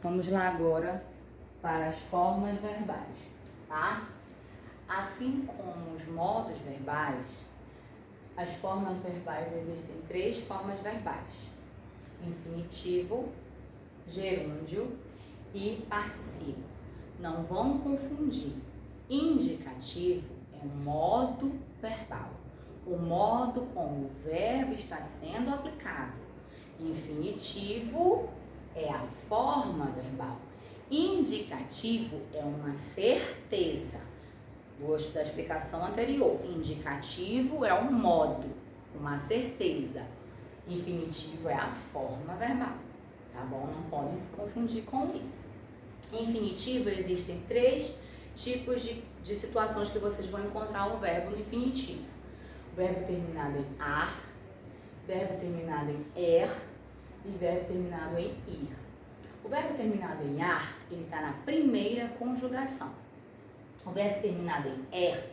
Vamos lá agora para as formas verbais, tá? Assim como os modos verbais, as formas verbais existem 3 formas verbais: infinitivo, gerúndio e particípio. Não vão confundir. Indicativo é um modo verbal, o modo como o verbo está sendo aplicado. Infinitivo é a forma verbal. Indicativo é uma certeza. Gosto da explicação anterior. Indicativo é um modo, uma certeza. Infinitivo é a forma verbal, tá bom? Não podem se confundir com isso. Infinitivo, existem 3 tipos de situações que vocês vão encontrar um verbo no infinitivo. O verbo terminado em ar, verbo terminado em er e verbo terminado em ir. O verbo terminado em ar, ele está na primeira conjugação. O verbo terminado em er,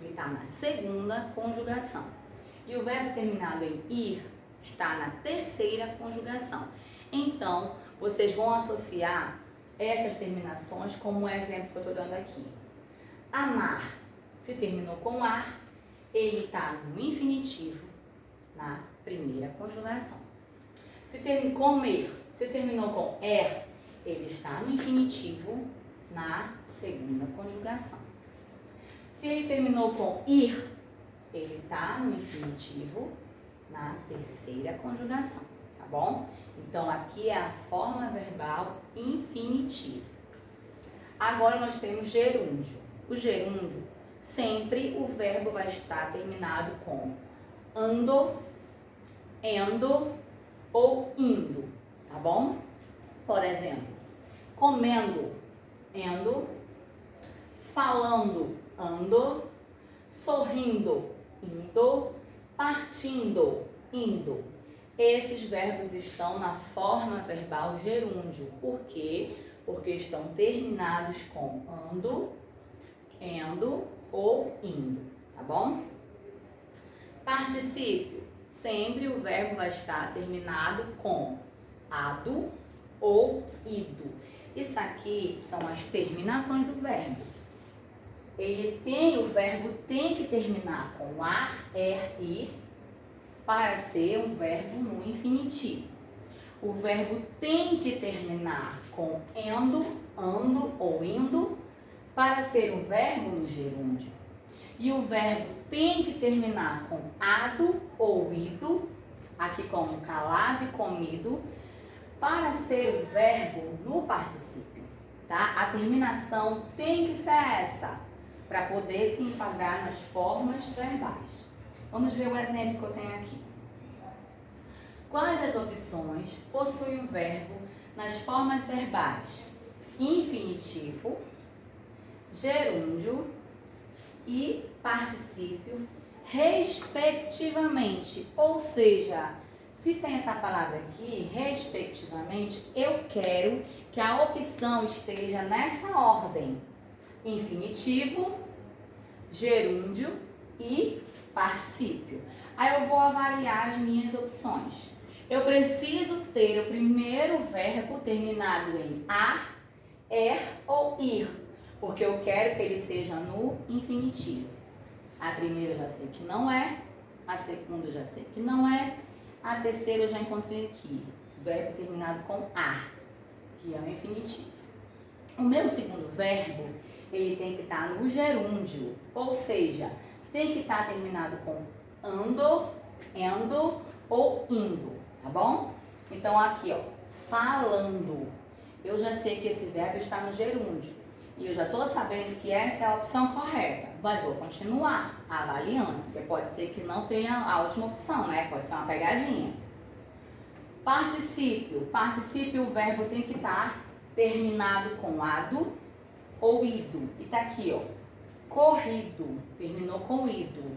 ele está na segunda conjugação. E o verbo terminado em ir está na terceira conjugação. Então, vocês vão associar essas terminações como um exemplo que eu estou dando aqui. Amar, se terminou com ar, ele está no infinitivo na primeira conjugação. Comer, se terminou com er, ele está no infinitivo na segunda conjugação. Se ele terminou com ir, ele está no infinitivo na terceira conjugação, tá bom? Então, aqui é a forma verbal infinitivo. Agora, nós temos gerúndio. O gerúndio, sempre o verbo vai estar terminado com ando, endo ou indo, tá bom? Por exemplo, comendo, endo, falando, ando, sorrindo, indo, partindo, indo. Esses verbos estão na forma verbal gerúndio. Por quê? Porque estão terminados com ando, endo ou indo, tá bom? Particípio. Sempre o verbo vai estar terminado com ado ou ido. Isso aqui são as terminações do verbo. O verbo tem que terminar com ar, er, ir, para ser um verbo no infinitivo. O verbo tem que terminar com endo, ando ou indo, para ser um verbo no gerúndio. E o verbo tem que terminar com ado ou ido, aqui como calado e comido, para ser o verbo no particípio, tá? A terminação tem que ser essa, para poder se enquadrar nas formas verbais. Vamos ver o exemplo que eu tenho aqui. Quais das opções possui um verbo nas formas verbais infinitivo, gerúndio e particípio, respectivamente? Ou seja, se tem essa palavra aqui, respectivamente, eu quero que a opção esteja nessa ordem: infinitivo, gerúndio e particípio. Aí eu vou avaliar as minhas opções. Eu preciso ter o primeiro verbo terminado em ar, er ou ir, porque eu quero que ele seja no infinitivo. A primeira eu já sei que não é, a segunda eu já sei que não é, a terceira eu já encontrei aqui, verbo terminado com ar, que é o infinitivo. O meu segundo verbo, ele tem que estar no gerúndio, ou seja, tem que estar terminado com ando, endo ou indo, tá bom? Então aqui, ó, falando, eu já sei que esse verbo está no gerúndio e eu já estou sabendo que essa é a opção correta, mas vou continuar avaliando, porque pode ser que não tenha a última opção, né? Pode ser uma pegadinha. Particípio, o verbo tem que estar terminado com ado ou ido. E tá aqui, ó, corrido, terminou com ido.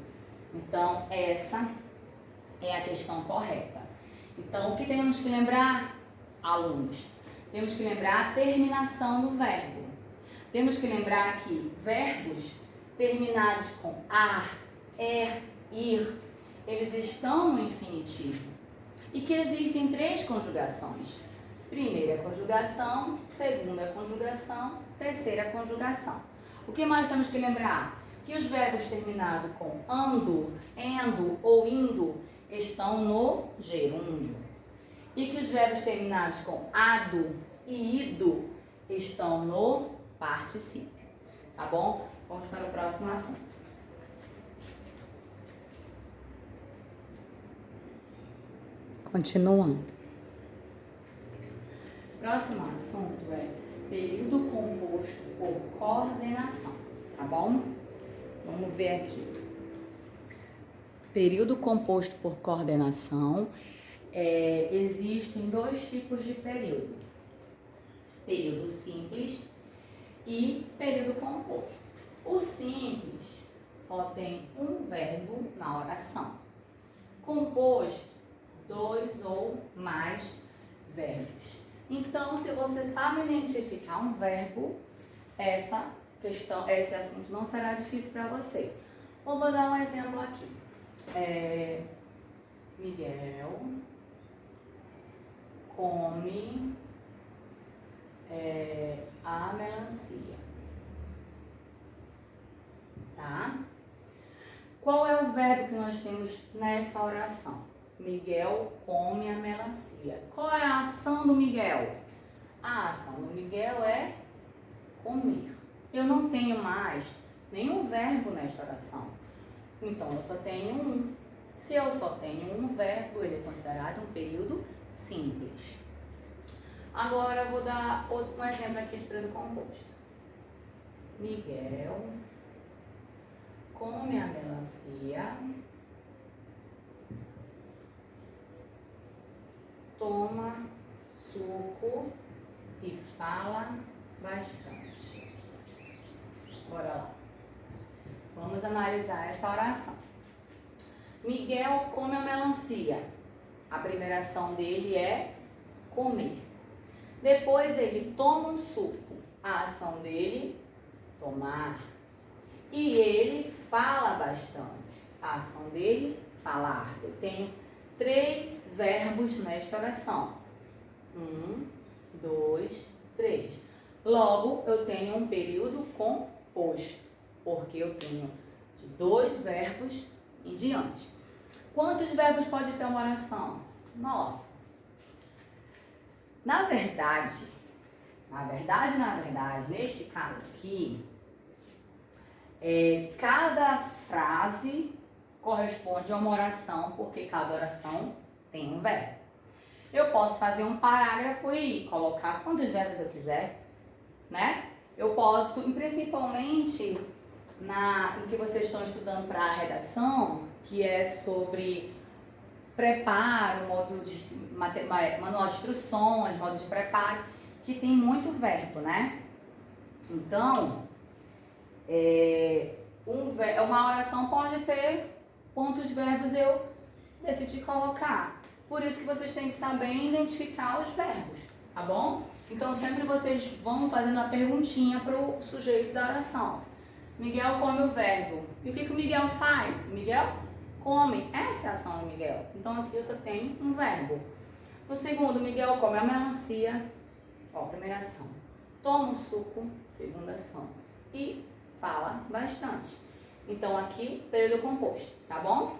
Então, essa é a questão correta. Então, o que temos que lembrar, alunos? Temos que lembrar a terminação do verbo. Temos que lembrar que verbos terminados com ar, er, ir, eles estão no infinitivo. E que existem 3 conjugações: Primeira conjugação, segunda conjugação, terceira conjugação. O que mais temos que lembrar? Que os verbos terminados com ando, endo ou indo estão no gerúndio. E que os verbos terminados com ado e ido estão no particípio. Tá bom? Vamos para o próximo assunto. Continuando. Próximo assunto é período composto por coordenação, tá bom? Vamos ver aqui. Período composto por coordenação, existem dois tipos de período. Período simples e período composto. O simples só tem um verbo na oração. Composto, 2 ou mais verbos. Então, se você sabe identificar um verbo, esse assunto não será difícil para você. Vou dar um exemplo aqui. Miguel come a melancia. Tá? Qual é o verbo que nós temos nessa oração? Miguel come a melancia. Qual é a ação do Miguel? A ação do Miguel é comer. Eu não tenho mais nenhum verbo nesta oração. Então, eu só tenho um. Se eu só tenho um verbo, ele é considerado um período simples. Agora, eu vou dar um exemplo aqui de período composto. Miguel come a melancia, toma suco e fala bastante. Bora lá. Vamos analisar essa oração. Miguel come a melancia. A primeira ação dele é comer. Depois ele toma um suco. A ação dele, tomar. E ele fala bastante. A ação dele, falar. Eu tenho 3 verbos nesta oração. 1, 2, 3. Logo, eu tenho um período composto, porque eu tenho de 2 verbos em diante. Quantos verbos pode ter uma oração? Nossa! Na verdade, neste caso aqui, cada frase corresponde a uma oração, porque cada oração tem um verbo. Eu posso fazer um parágrafo e colocar quantos verbos eu quiser, né? Eu posso, principalmente em que vocês estão estudando para a redação, que é sobre preparo, manual de instruções, modo de preparo, que tem muito verbo, né? Então, uma oração pode ter quantos verbos eu decidi colocar. Por isso que vocês têm que saber identificar os verbos, tá bom? Então, sempre vocês vão fazendo a perguntinha para o sujeito da oração. Miguel come o verbo. E o que o Miguel faz? Miguel come. Essa é a ação do Miguel. Então, aqui eu só tenho um verbo. O segundo, Miguel come a melancia. Primeira ação. Toma um suco. Segunda ação. E fala bastante. Então, aqui, período composto, tá bom?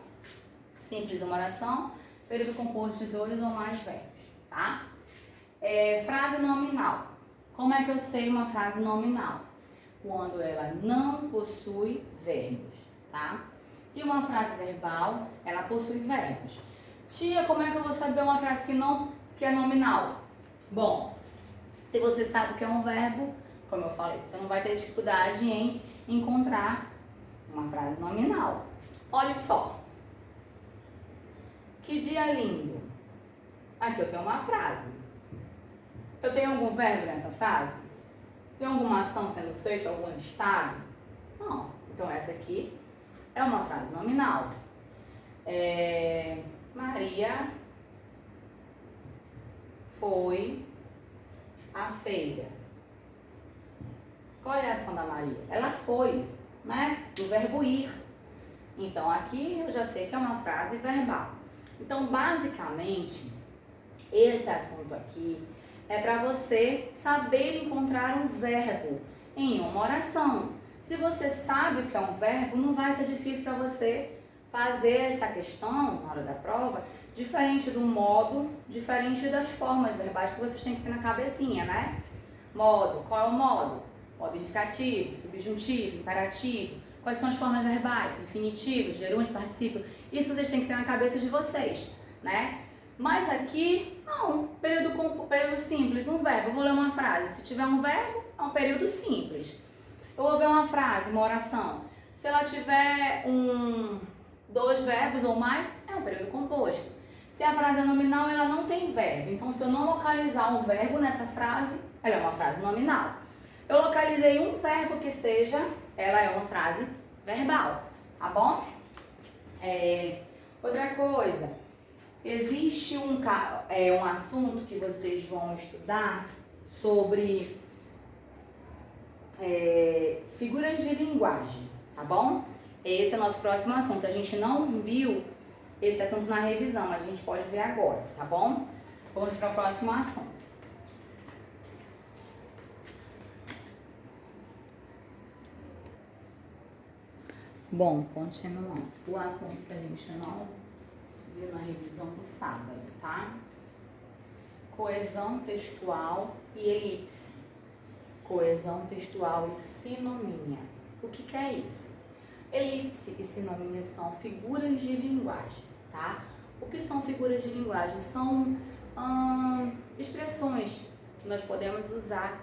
Simples uma oração. Período composto de 2 ou mais verbos, tá? Frase nominal. Como é que eu sei uma frase nominal? Quando ela não possui verbos, tá? E uma frase verbal, ela possui verbos. Tia, como é que eu vou saber uma frase que é nominal? Bom, se você sabe o que é um verbo, como eu falei, você não vai ter dificuldade em encontrar uma frase nominal. Olha só. Que dia lindo. Aqui eu tenho uma frase. Eu tenho algum verbo nessa frase? Tem alguma ação sendo feita, algum estado? Não. Então essa aqui é uma frase nominal. Maria foi à feira. Qual é a ação da Maria? Ela foi, né? Do verbo ir. Então aqui eu já sei que é uma frase verbal. Então basicamente esse assunto aqui é para você saber encontrar um verbo em uma oração. Se você sabe o que é um verbo, não vai ser difícil para você fazer essa questão na hora da prova, diferente do modo, diferente das formas verbais que vocês têm que ter na cabecinha, né? Modo, qual é o modo? Modo indicativo, subjuntivo, imperativo. Quais são as formas verbais? Infinitivo, gerúndio, particípio. Isso vocês têm que ter na cabeça de vocês, né? Mas aqui, não. Período simples, um verbo. Eu vou ler uma frase. Se tiver um verbo, é um período simples. Eu vou ver uma frase, uma oração. Se ela tiver dois verbos ou mais, é um período composto. Se a frase é nominal, ela não tem verbo. Então, se eu não localizar um verbo nessa frase, ela é uma frase nominal. Eu localizei um verbo que seja, ela é uma frase verbal, tá bom? Outra coisa, existe um assunto que vocês vão estudar sobre figuras de linguagem, tá bom? Esse é o nosso próximo assunto. A gente não viu esse assunto na revisão, mas a gente pode ver agora, tá bom? Vamos para o próximo assunto. Bom, continuando. O assunto que a gente não viu na revisão do sábado, tá? Coesão textual e elipse. Coesão textual e sinonímia. O que é isso? Elipse e sinonímia são figuras de linguagem, tá? O que são figuras de linguagem? São expressões que nós podemos usar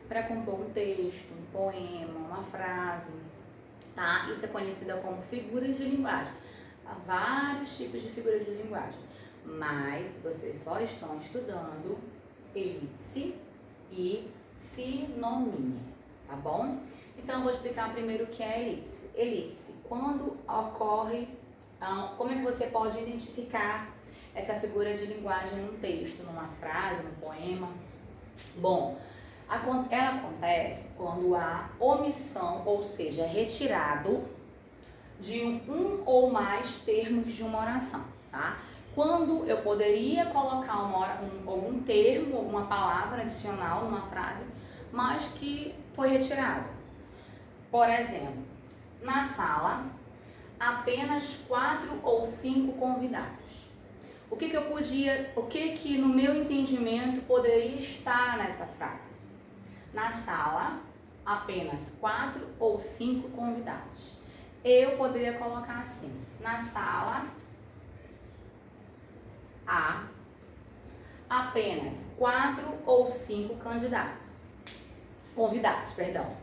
para compor um texto, um poema, uma frase, tá? Isso é conhecida como figuras de linguagem. Há vários tipos de figuras de linguagem, mas vocês só estão estudando elipse e sinonímia, tá bom? Então, eu vou explicar primeiro o que é elipse. Elipse, quando ocorre, como é que você pode identificar essa figura de linguagem num texto, numa frase, num poema? Bom, ela acontece quando há omissão, ou seja, retirado de um ou mais termos de uma oração, tá? Quando eu poderia colocar algum termo, alguma palavra adicional numa frase, mas que foi retirado. Por exemplo, na sala, apenas 4 ou 5 convidados. O que no meu entendimento poderia estar nessa frase? Na sala, apenas 4 ou 5 convidados. Eu poderia colocar assim: na sala, há apenas 4 ou 5 convidados, perdão.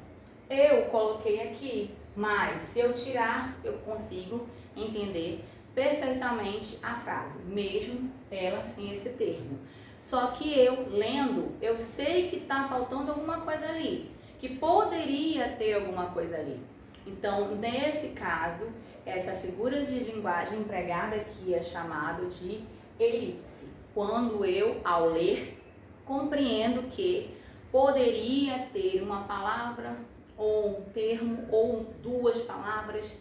Eu coloquei aqui, mas se eu tirar, eu consigo entender perfeitamente a frase, mesmo ela sem esse termo. Só que eu, lendo, eu sei que está faltando alguma coisa ali, que poderia ter alguma coisa ali. Então, nesse caso, essa figura de linguagem empregada aqui é chamada de elipse. Quando eu, ao ler, compreendo que poderia ter uma palavra ou um termo ou 2 palavras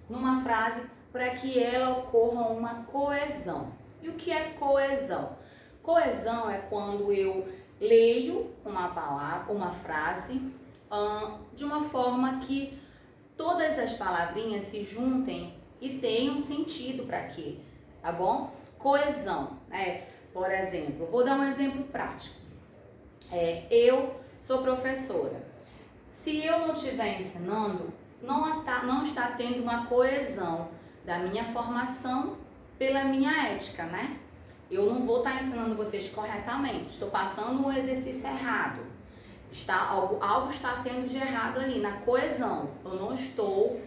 numa frase para que ela ocorra uma coesão. E o que é coesão? Coesão é quando eu leio uma palavra, uma frase, de uma forma que todas as palavrinhas se juntem e tenham sentido para quê, tá bom? Coesão, né? Por exemplo, vou dar um exemplo prático. Eu sou professora. Se eu não estiver ensinando, não está tendo uma coesão da minha formação pela minha ética, né? Eu não vou estar ensinando vocês corretamente, estou passando um exercício errado. Algo está tendo de errado ali, na coesão. Eu não estou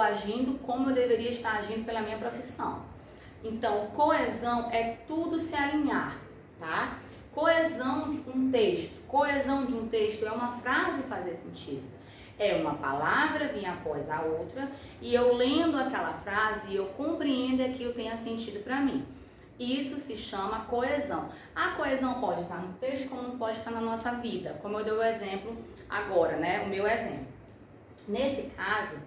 agindo como eu deveria estar agindo pela minha profissão. Então, coesão é tudo se alinhar, tá? Coesão de um texto é uma frase fazer sentido. É uma palavra vir após a outra e eu lendo aquela frase, eu compreendo que aquilo tenha sentido para mim. Isso se chama coesão. A coesão pode estar no texto como pode estar na nossa vida, como eu dei o exemplo agora, né? O meu exemplo. Nesse caso,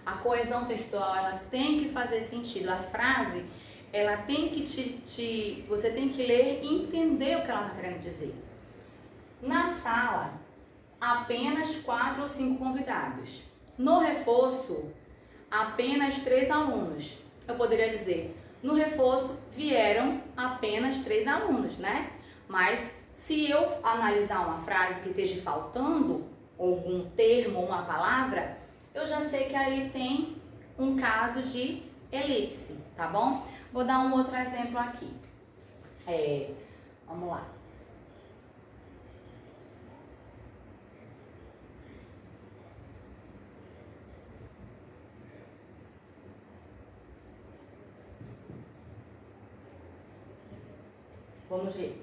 a coesão textual ela tem que fazer sentido. A frase ela tem que você tem que ler e entender o que ela está querendo dizer. Na sala, apenas 4 ou 5 convidados. No reforço, apenas 3 alunos. Eu poderia dizer, no reforço vieram apenas 3 alunos, né? Mas se eu analisar uma frase que esteja faltando algum termo ou uma palavra, eu já sei que ali tem um caso de elipse, tá bom? Vou dar um outro exemplo aqui. Vamos lá. Vamos ver.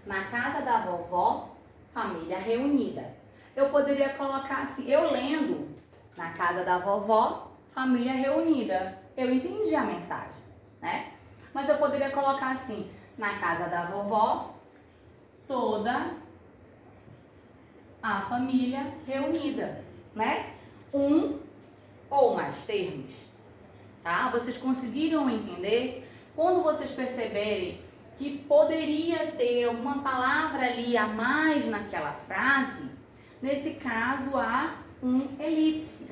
Na casa da vovó, família reunida. Eu poderia colocar assim, eu lendo, na casa da vovó, família reunida. Eu entendi a mensagem, né? Mas eu poderia colocar assim, na casa da vovó, toda a família reunida, né? Um ou mais termos, tá? Vocês conseguiram entender? Quando vocês perceberem que poderia ter alguma palavra ali a mais naquela frase, nesse caso há um elipse.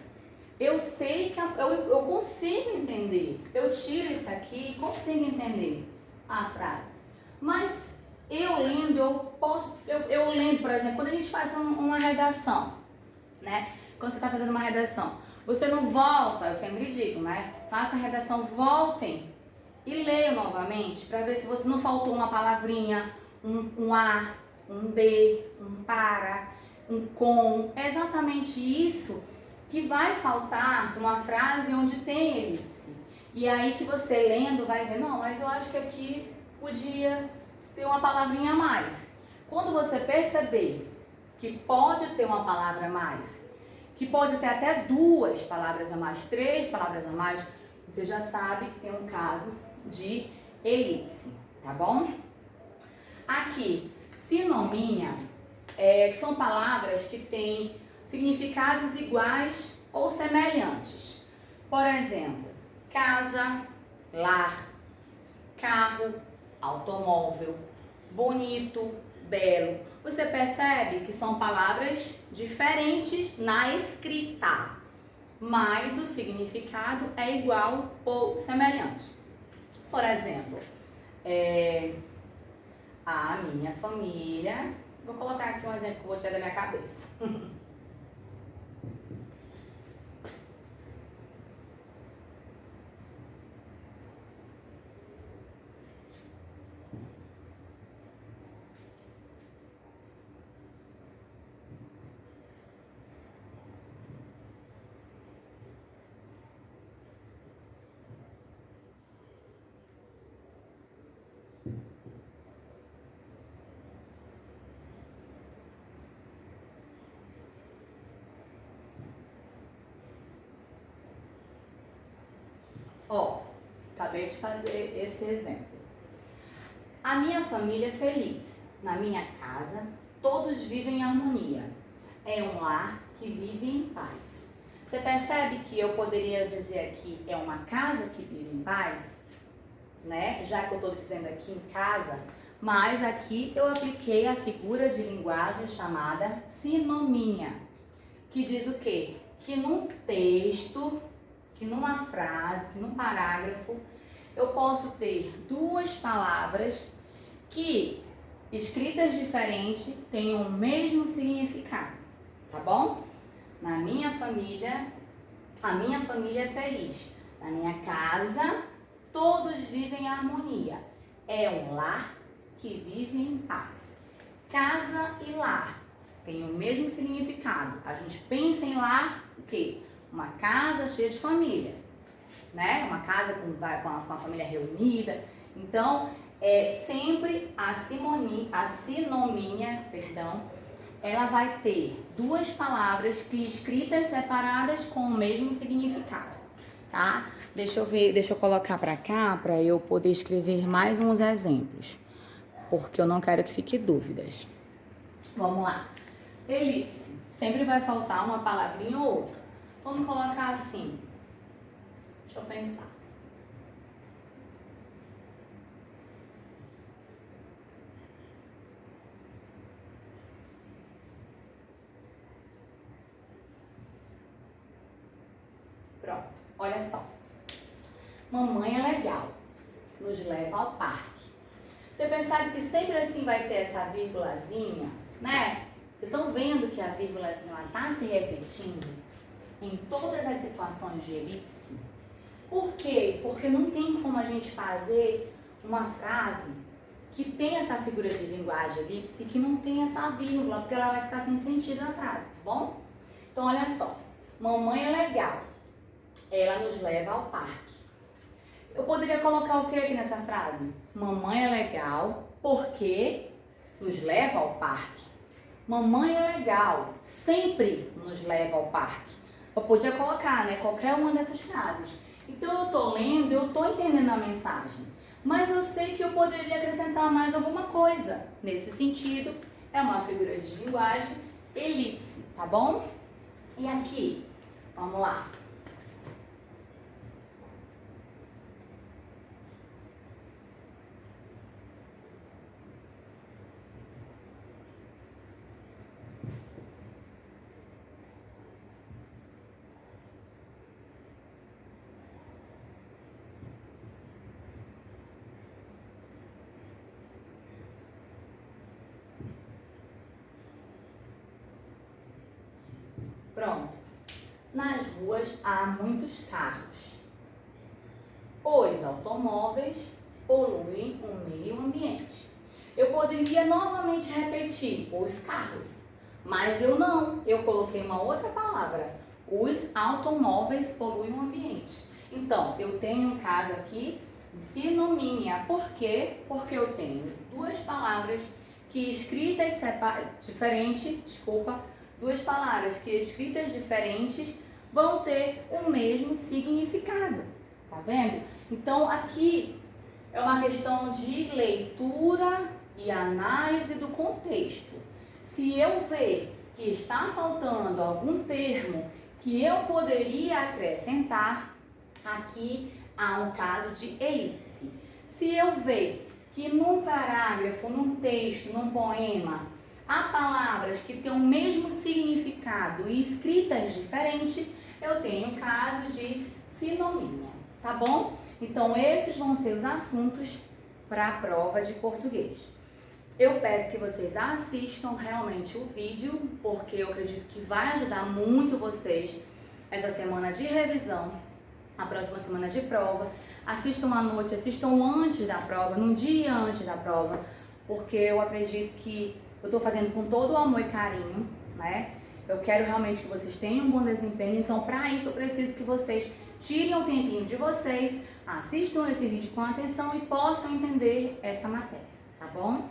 Eu sei que eu consigo entender, eu tiro isso aqui e consigo entender a frase. Mas eu lendo, eu lendo, por exemplo, quando a gente faz uma redação, né? Quando você está fazendo uma redação, você não volta, eu sempre digo, né? Faça a redação, voltem e leiam novamente para ver se você não faltou uma palavrinha, um a, um de, um para, um com. É exatamente isso que vai faltar numa frase onde tem elipse. E aí que você lendo vai ver, não, mas eu acho que aqui podia ter uma palavrinha a mais. Quando você perceber que pode ter uma palavra a mais, que pode ter até 2 palavras a mais, 3 palavras a mais, você já sabe que tem um caso de elipse, tá bom? Aqui, sinominha, que são palavras que têm significados iguais ou semelhantes. Por exemplo, casa, lar, carro, automóvel, bonito, belo. Você percebe que são palavras diferentes na escrita, mas o significado é igual ou semelhante. Por exemplo, a minha família, vou colocar aqui um exemplo que eu vou tirar da minha cabeça. Ó, acabei de fazer esse exemplo. A minha família é feliz. Na minha casa, todos vivem em harmonia. É um lar que vive em paz. Você percebe que eu poderia dizer aqui, é uma casa que vive em paz? Né? Já que eu estou dizendo aqui em casa, mas aqui eu apliquei a figura de linguagem chamada sinominha, que diz o quê? Que num texto, que numa frase, que num parágrafo, eu posso ter 2 palavras que, escritas diferentes, tenham o mesmo significado, tá bom? Na minha família, a minha família é feliz. Na minha casa, todos vivem em harmonia. É um lar que vive em paz. Casa e lar têm o mesmo significado. A gente pensa em lar, o quê? Uma casa cheia de família, né? Uma casa com a família reunida. Então, sempre a sinominha, ela vai ter 2 palavras que escritas separadas com o mesmo significado, tá? Deixa eu colocar para cá para eu poder escrever mais uns exemplos, porque eu não quero que fique dúvidas. Vamos lá. Elipse. Sempre vai faltar uma palavrinha ou outra. Vamos colocar assim. Deixa eu pensar. Pronto, olha só. Mamãe é legal, nos leva ao parque. Você percebe que sempre assim vai ter essa vírgulazinha, né? Vocês estão vendo que a vírgulazinha está se repetindo em todas as situações de elipse? Por quê? Porque não tem como a gente fazer uma frase que tem essa figura de linguagem elipse e que não tem essa vírgula, porque ela vai ficar sem sentido a frase, tá bom? Então, olha só. Mamãe é legal. Ela nos leva ao parque. Eu poderia colocar o que aqui nessa frase? Mamãe é legal porque nos leva ao parque. Mamãe é legal, sempre nos leva ao parque. Eu podia colocar, né, qualquer uma dessas frases. Então eu tô lendo, eu tô entendendo a mensagem. Mas eu sei que eu poderia acrescentar mais alguma coisa. Nesse sentido, é uma figura de linguagem elipse, tá bom? E aqui, vamos lá. Pronto. Nas ruas há muitos carros. Os automóveis poluem o meio ambiente. Eu poderia novamente repetir os carros, mas eu não. Eu coloquei uma outra palavra. Os automóveis poluem o ambiente. Então, eu tenho um caso aqui, sinonímia. Por quê? Porque eu tenho duas palavras que escritas duas palavras que escritas diferentes vão ter o mesmo significado, tá vendo? Então aqui é uma questão de leitura e análise do contexto. Se eu ver que está faltando algum termo que eu poderia acrescentar, aqui há um caso de elipse. Se eu ver que num parágrafo, num texto, num poema, há palavras que têm o mesmo significado e escritas diferentes, eu tenho o caso de sinonímia, tá bom? Então, esses vão ser os assuntos para a prova de português. Eu peço que vocês assistam realmente o vídeo, porque eu acredito que vai ajudar muito vocês essa semana de revisão, a próxima semana de prova. Assistam à noite, assistam antes da prova, num dia antes da prova, porque eu acredito que eu estou fazendo com todo o amor e carinho, né? Eu quero realmente que vocês tenham um bom desempenho, então para isso eu preciso que vocês tirem o tempinho de vocês, assistam esse vídeo com atenção e possam entender essa matéria, tá bom?